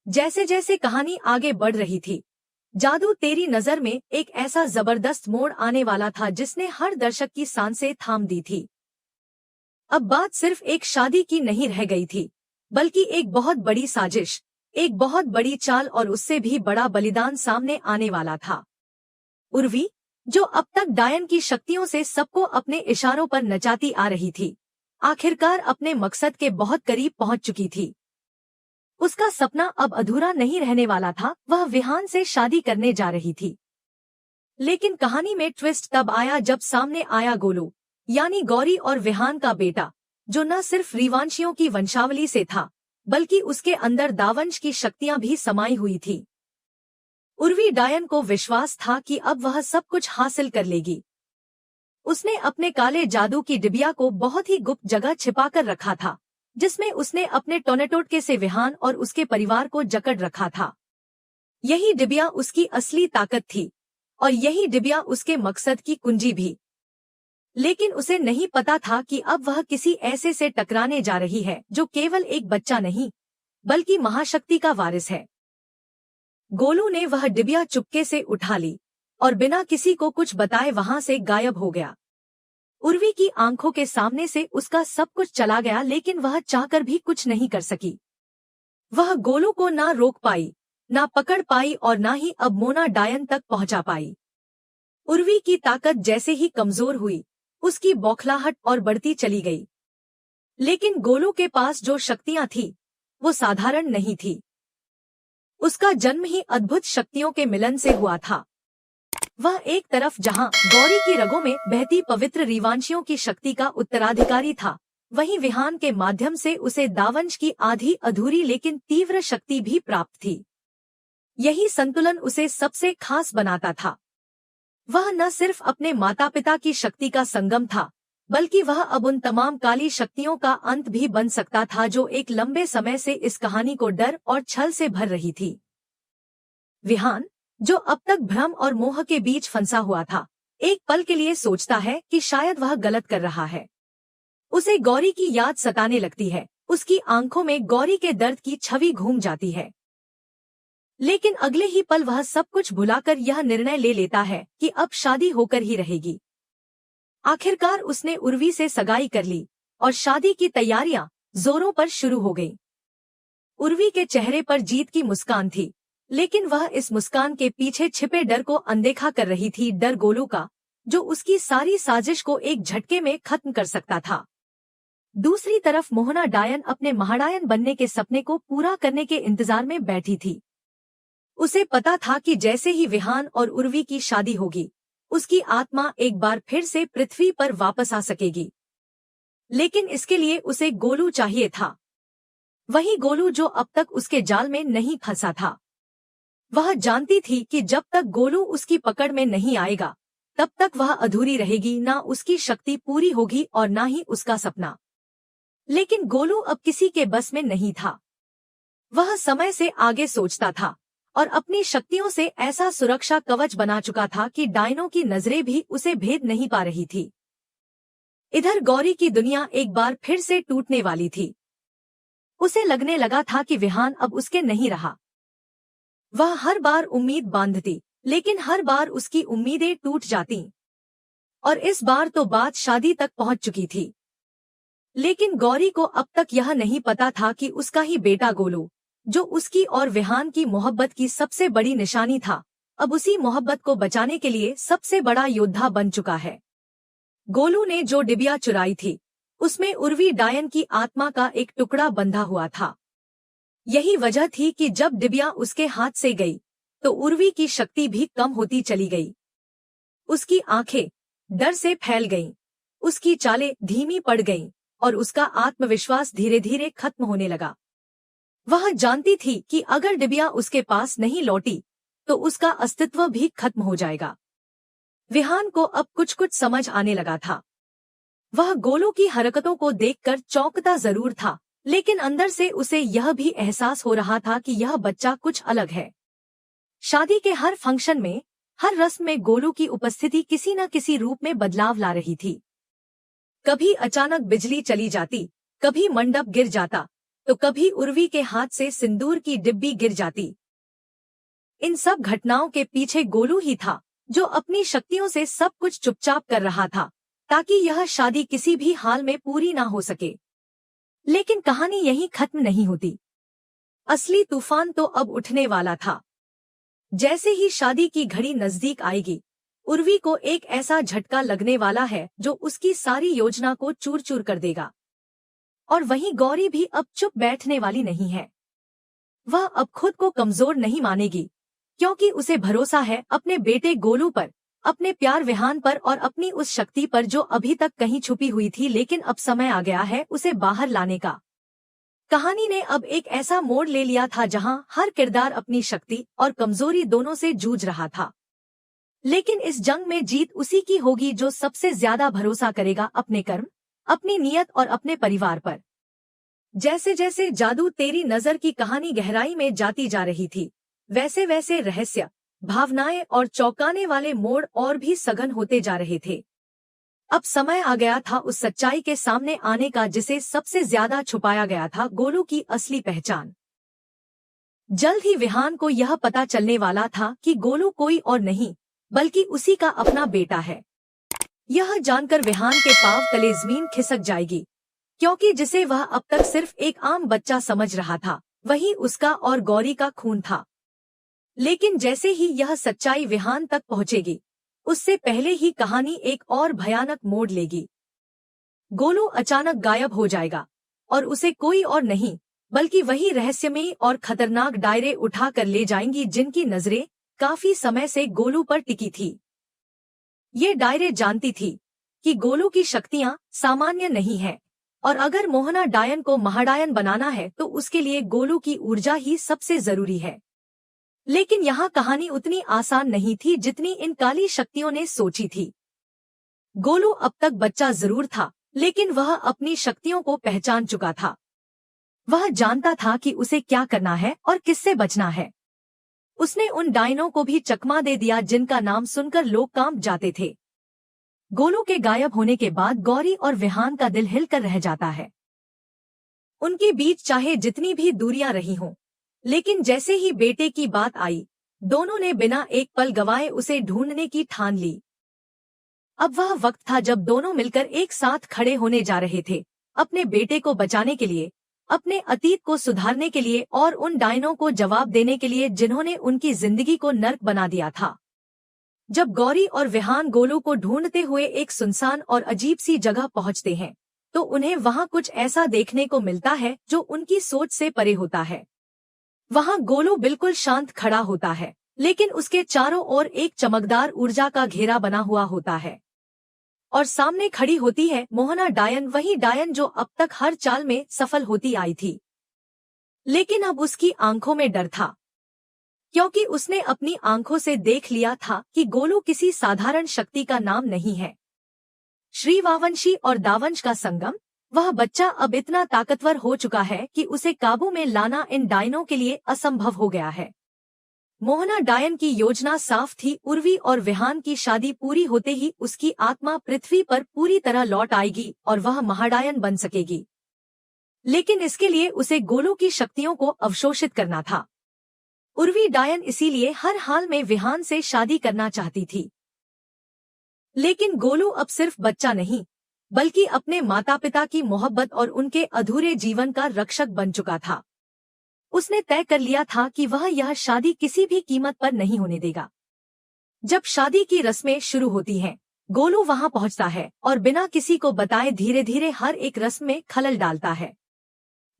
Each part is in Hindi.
जैसे जैसे कहानी आगे बढ़ रही थी, जादू तेरी नजर में एक ऐसा जबरदस्त मोड़ आने वाला था जिसने हर दर्शक की सांसें थाम दी थी। अब बात सिर्फ एक शादी की नहीं रह गई थी, बल्कि एक बहुत बड़ी साजिश, एक बहुत बड़ी चाल और उससे भी बड़ा बलिदान सामने आने वाला था। उर्वी, जो अब तक डायन की शक्तियों से सबको अपने इशारों पर नचाती आ रही थी, आखिरकार अपने मकसद के बहुत करीब पहुंच चुकी थी। उसका सपना अब अधूरा नहीं रहने वाला था, वह विहान से शादी करने जा रही थी। लेकिन कहानी में ट्विस्ट तब आया जब सामने आया गोलू, यानी गौरी और विहान का बेटा, जो न सिर्फ रीवांशियों की वंशावली से था, बल्कि उसके अंदर दावंश की शक्तियां भी समाई हुई थी। उर्वी डायन को विश्वास था कि अब वह सब कुछ हासिल कर लेगी। उसने अपने काले जादू की डिबिया को बहुत ही गुप्त जगह छिपाकर रखा था, जिसमें उसने अपने टोनेटोटके से विहान और उसके परिवार को जकड़ रखा था। यही डिबिया उसकी असली ताकत थी, और यही डिबिया उसके मकसद की कुंजी भी। लेकिन उसे नहीं पता था कि अब वह किसी ऐसे से टकराने जा रही है जो केवल एक बच्चा नहीं, बल्कि महाशक्ति का वारिस है। गोलू ने वह डिबिया चुपके से उठा ली और बिना किसी को कुछ बताए वहां से गायब हो गया। उर्वी की आंखों के सामने से उसका सब कुछ चला गया, लेकिन वह चाहकर भी कुछ नहीं कर सकी। वह गोलू को ना रोक पाई, ना पकड़ पाई और ना ही अब मोना डायन तक पहुंचा पाई। उर्वी की ताकत जैसे ही कमजोर हुई, उसकी बौखलाहट और बढ़ती चली गई। लेकिन गोलू के पास जो शक्तियां थी, वो साधारण नहीं थी। उसका जन्म ही अद्भुत शक्तियों के मिलन से हुआ था। वह एक तरफ जहां गौरी की रगों में बहती पवित्र रीवांशियों की शक्ति का उत्तराधिकारी था, वहीं विहान के माध्यम से उसे दावंश की आधी अधूरी लेकिन तीव्र शक्ति भी प्राप्त थी। यही संतुलन उसे सबसे खास बनाता था। वह न सिर्फ अपने माता पिता की शक्ति का संगम था, बल्कि वह अब उन तमाम काली शक्तियों का अंत भी बन सकता था जो एक लंबे समय से इस कहानी को डर और छल से भर रही थी। विहान, जो अब तक भ्रम और मोह के बीच फंसा हुआ था, एक पल के लिए सोचता है कि शायद वह गलत कर रहा है। उसे गौरी की याद सताने लगती है, उसकी आंखों में गौरी के दर्द की छवि घूम जाती है। लेकिन अगले ही पल वह सब कुछ भुलाकर यह निर्णय ले लेता है कि अब शादी होकर ही रहेगी। आखिरकार उसने उर्वी से सगाई कर ली और शादी की तैयारियां जोरों पर शुरू हो गईं। उर्वी के चेहरे पर जीत की मुस्कान थी, लेकिन वह इस मुस्कान के पीछे छिपे डर को अनदेखा कर रही थी, डर गोलू का, जो उसकी सारी साजिश को एक झटके में खत्म कर सकता था। दूसरी तरफ मोहना डायन अपने महाडायन बनने के सपने को पूरा करने के इंतजार में बैठी थी। उसे पता था कि जैसे ही विहान और उर्वी की शादी होगी, उसकी आत्मा एक बार फिर से पृथ्वी पर वापस आ सकेगी। लेकिन इसके लिए उसे गोलू चाहिए था, वही गोलू जो अब तक उसके जाल में नहीं फंसा था। वह जानती थी कि जब तक गोलू उसकी पकड़ में नहीं आएगा, तब तक वह अधूरी रहेगी, ना उसकी शक्ति पूरी होगी और ना ही उसका सपना। लेकिन गोलू अब किसी के बस में नहीं था। वह समय से आगे सोचता था और अपनी शक्तियों से ऐसा सुरक्षा कवच बना चुका था कि डायनों की नजरें भी उसे भेद नहीं पा रही थी। इधर गौरी की दुनिया एक बार फिर से टूटने वाली थी। उसे लगने लगा था कि विहान अब उसके नहीं रहा। वह हर बार उम्मीद बांधती, लेकिन हर बार उसकी उम्मीदें टूट जाती। और इस बार तो बात शादी तक पहुंच चुकी थी। लेकिन गौरी को अब तक यह नहीं पता था कि उसका ही बेटा गोलू, जो उसकी और विहान की मोहब्बत की सबसे बड़ी निशानी था, अब उसी मोहब्बत को बचाने के लिए सबसे बड़ा योद्धा बन चुका है। गोलू ने जो डिबिया चुराई थी, उसमें उर्वी डायन की आत्मा का एक टुकड़ा बंधा हुआ था। यही वजह थी कि जब डिबिया उसके हाथ से गई, तो उर्वी की शक्ति भी कम होती चली गई। उसकी आंखें डर से फैल गईं, उसकी चालें धीमी पड़ गईं और उसका आत्मविश्वास धीरे धीरे खत्म होने लगा। वह जानती थी कि अगर डिबिया उसके पास नहीं लौटी, तो उसका अस्तित्व भी खत्म हो जाएगा। विहान को अब कुछ कुछ समझ आने लगा था। वह गोलू की हरकतों को देखकर चौंकता जरूर था, लेकिन अंदर से उसे यह भी एहसास हो रहा था कि यह बच्चा कुछ अलग है। शादी के हर फंक्शन में, हर रस्म में गोलू की उपस्थिति किसी न किसी रूप में बदलाव ला रही थी। कभी अचानक बिजली चली जाती, कभी मंडप गिर जाता, तो कभी उर्वी के हाथ से सिंदूर की डिब्बी गिर जाती। इन सब घटनाओं के पीछे गोलू ही था, जो अपनी शक्तियों से सब कुछ चुपचाप कर रहा था, ताकि यह शादी किसी भी हाल में पूरी ना हो सके। लेकिन कहानी यहीं खत्म नहीं होती। असली तूफान तो अब उठने वाला था। जैसे ही शादी की घड़ी नजदीक आएगी, उर्वी को एक ऐसा झटका लगने वाला है जो उसकी सारी योजना को चूर चूर कर देगा। और वहीं गौरी भी अब चुप बैठने वाली नहीं है। वह अब खुद को कमजोर नहीं मानेगी, क्योंकि उसे भरोसा है अपने बेटे गोलू पर, अपने प्यार विहान पर और अपनी उस शक्ति पर जो अभी तक कहीं छुपी हुई थी, लेकिन अब समय आ गया है उसे बाहर लाने का। कहानी ने अब एक ऐसा मोड़ ले लिया था जहां हर किरदार अपनी शक्ति और कमजोरी दोनों से जूझ रहा था। लेकिन इस जंग में जीत उसी की होगी जो सबसे ज्यादा भरोसा करेगा अपने कर्म, अपनी नीयत और अपने परिवार पर। जैसे जैसे जादू तेरी नजर की कहानी गहराई में जाती जा रही थी, वैसे वैसे रहस्य, भावनाएं और चौंकाने वाले मोड़ और भी सघन होते जा रहे थे। अब समय आ गया था उस सच्चाई के सामने आने का जिसे सबसे ज्यादा छुपाया गया था, गोलू की असली पहचान। जल्द ही विहान को यह पता चलने वाला था कि गोलू कोई और नहीं बल्कि उसी का अपना बेटा है। यह जानकर विहान के पांव तले जमीन खिसक जाएगी, क्योंकि जिसे वह अब तक सिर्फ एक आम बच्चा समझ रहा था, वही उसका और गौरी का खून था। लेकिन जैसे ही यह सच्चाई विहान तक पहुंचेगी, उससे पहले ही कहानी एक और भयानक मोड़ लेगी। गोलू अचानक गायब हो जाएगा और उसे कोई और नहीं बल्कि वही रहस्यमयी और खतरनाक डायरे उठा कर ले जाएंगी जिनकी नजरें काफी समय से गोलू पर टिकी थी। ये डायरे जानती थी कि गोलू की शक्तियां सामान्य नहीं है, और अगर मोहना डायन को महाडायन बनाना है तो उसके लिए गोलू की ऊर्जा ही सबसे जरूरी है। लेकिन यहाँ कहानी उतनी आसान नहीं थी जितनी इन काली शक्तियों ने सोची थी। गोलू अब तक बच्चा जरूर था, लेकिन वह अपनी शक्तियों को पहचान चुका था। वह जानता था कि उसे क्या करना है और किससे बचना है। उसने उन डायनों को भी चकमा दे दिया जिनका नाम सुनकर लोग कांप जाते थे। गोलू के गायब होने के बाद गौरी और विहान का दिल हिलकर रह जाता है। उनके बीच चाहे जितनी भी दूरियां रही हों, लेकिन जैसे ही बेटे की बात आई, दोनों ने बिना एक पल गवाए उसे ढूंढने की ठान ली। अब वह वक्त था जब दोनों मिलकर एक साथ खड़े होने जा रहे थे, अपने बेटे को बचाने के लिए, अपने अतीत को सुधारने के लिए और उन डायनों को जवाब देने के लिए जिन्होंने उनकी जिंदगी को नर्क बना दिया था। जब गौरी और विहान गोलू को ढूंढते हुए एक सुनसान और अजीब सी जगह पहुंचते हैं, तो उन्हें वहां कुछ ऐसा देखने को मिलता है जो उनकी सोच से परे होता है। वहां गोलू बिल्कुल शांत खड़ा होता है, लेकिन उसके चारों ओर एक चमकदार ऊर्जा का घेरा बना हुआ होता है। और सामने खड़ी होती है मोहना डायन, वही डायन जो अब तक हर चाल में सफल होती आई थी। लेकिन अब उसकी आंखों में डर था, क्योंकि उसने अपनी आंखों से देख लिया था कि गोलू किसी साधारण शक्ति का नाम नहीं है। श्रीवावंशी और दावंश का संगम, वह बच्चा अब इतना ताकतवर हो चुका है कि उसे काबू में लाना इन डायनों के लिए असंभव हो गया है। मोहना डायन की योजना साफ थी, उर्वी और विहान की शादी पूरी होते ही उसकी आत्मा पृथ्वी पर पूरी तरह लौट आएगी और वह महाडायन बन सकेगी। लेकिन इसके लिए उसे गोलू की शक्तियों को अवशोषित करना था। उर्वी डायन इसीलिए हर हाल में विहान से शादी करना चाहती थी। लेकिन गोलू अब सिर्फ बच्चा नहीं, बल्कि अपने माता पिता की मोहब्बत और उनके अधूरे जीवन का रक्षक बन चुका था। उसने तय कर लिया था कि वह यह शादी किसी भी कीमत पर नहीं होने देगा। जब शादी की रस्में शुरू होती हैं, गोलू वहां पहुंचता है और बिना किसी को बताए धीरे धीरे हर एक रस्म में खलल डालता है।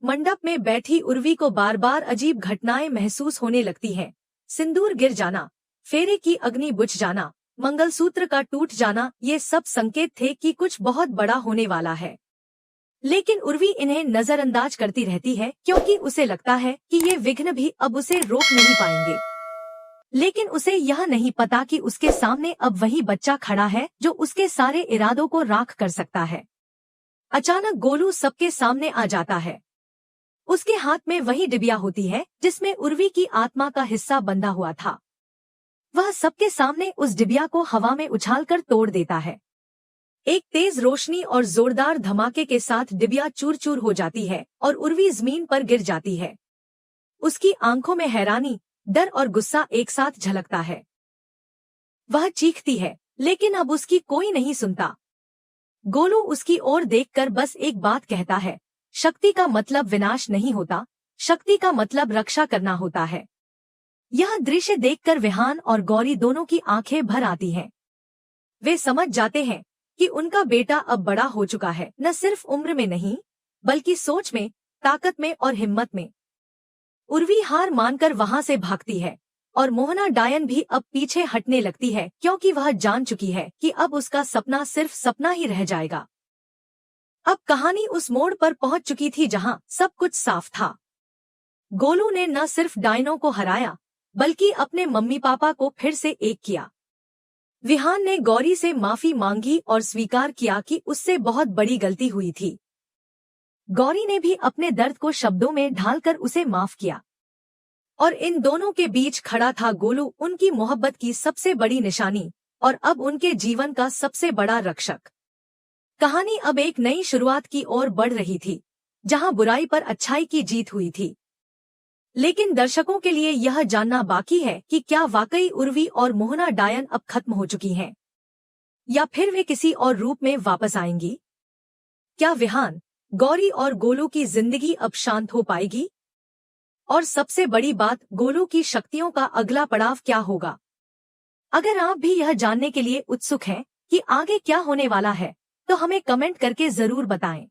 मंडप में बैठी उर्वी को बार बार अजीब घटनाएं महसूस होने लगती हैं। सिंदूर गिर जाना, फेरे की अग्नि बुझ जाना, मंगलसूत्र का टूट जाना, ये सब संकेत थे कि कुछ बहुत बड़ा होने वाला है। लेकिन उर्वी इन्हें नजरअंदाज करती रहती है, क्योंकि उसे लगता है कि ये विघ्न भी अब उसे रोक नहीं पाएंगे। लेकिन उसे यह नहीं पता कि उसके सामने अब वही बच्चा खड़ा है जो उसके सारे इरादों को राख कर सकता है। अचानक गोलू सबके सामने आ जाता है। उसके हाथ में वही डिबिया होती है जिसमें उर्वी की आत्मा का हिस्सा बंधा हुआ था। वह सबके सामने उस डिबिया को हवा में उछालकर तोड़ देता है। एक तेज रोशनी और जोरदार धमाके के साथ डिबिया चूर चूर हो जाती है और उर्वी जमीन पर गिर जाती है। उसकी आंखों में हैरानी, डर और गुस्सा एक साथ झलकता है। वह चीखती है, लेकिन अब उसकी कोई नहीं सुनता। गोलू उसकी ओर देखकर बस एक बात कहता है, शक्ति का मतलब विनाश नहीं होता, शक्ति का मतलब रक्षा करना होता है। यह दृश्य देखकर विहान और गौरी दोनों की आंखें भर आती हैं। वे समझ जाते हैं कि उनका बेटा अब बड़ा हो चुका है, न सिर्फ उम्र में नहीं, बल्कि सोच में, ताकत में और हिम्मत में। उर्वी हार मानकर वहां से भागती है और मोहना डायन भी अब पीछे हटने लगती है, क्योंकि वह जान चुकी है कि अब उसका सपना सिर्फ सपना ही रह जाएगा। अब कहानी उस मोड़ पर पहुंच चुकी थी जहां सब कुछ साफ था। गोलू ने न सिर्फ डायनों को हराया, बल्कि अपने मम्मी पापा को फिर से एक किया। विहान ने गौरी से माफी मांगी और स्वीकार किया कि उससे बहुत बड़ी गलती हुई थी। गौरी ने भी अपने दर्द को शब्दों में ढालकर उसे माफ किया। और इन दोनों के बीच खड़ा था गोलू, उनकी मोहब्बत की सबसे बड़ी निशानी और अब उनके जीवन का सबसे बड़ा रक्षक। कहानी अब एक नई शुरुआत की ओर बढ़ रही थी, जहां बुराई पर अच्छाई की जीत हुई थी। लेकिन दर्शकों के लिए यह जानना बाकी है कि क्या वाकई उर्वी और मोहना डायन अब खत्म हो चुकी हैं, या फिर वे किसी और रूप में वापस आएंगी? क्या विहान, गौरी और गोलू की जिंदगी अब शांत हो पाएगी? और सबसे बड़ी बात, गोलू की शक्तियों का अगला पड़ाव क्या होगा? अगर आप भी यह जानने के लिए उत्सुक हैं कि आगे क्या होने वाला है, तो हमें कमेंट करके जरूर बताएं।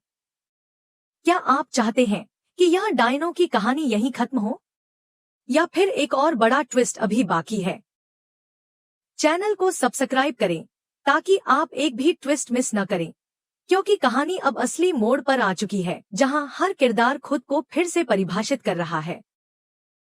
क्या आप चाहते हैं कि यह डायनों की कहानी यहीं खत्म हो, या फिर एक और बड़ा ट्विस्ट अभी बाकी है? चैनल को सब्सक्राइब करें ताकि आप एक भी ट्विस्ट मिस न करें, क्योंकि कहानी अब असली मोड़ पर आ चुकी है, जहां हर किरदार खुद को फिर से परिभाषित कर रहा है।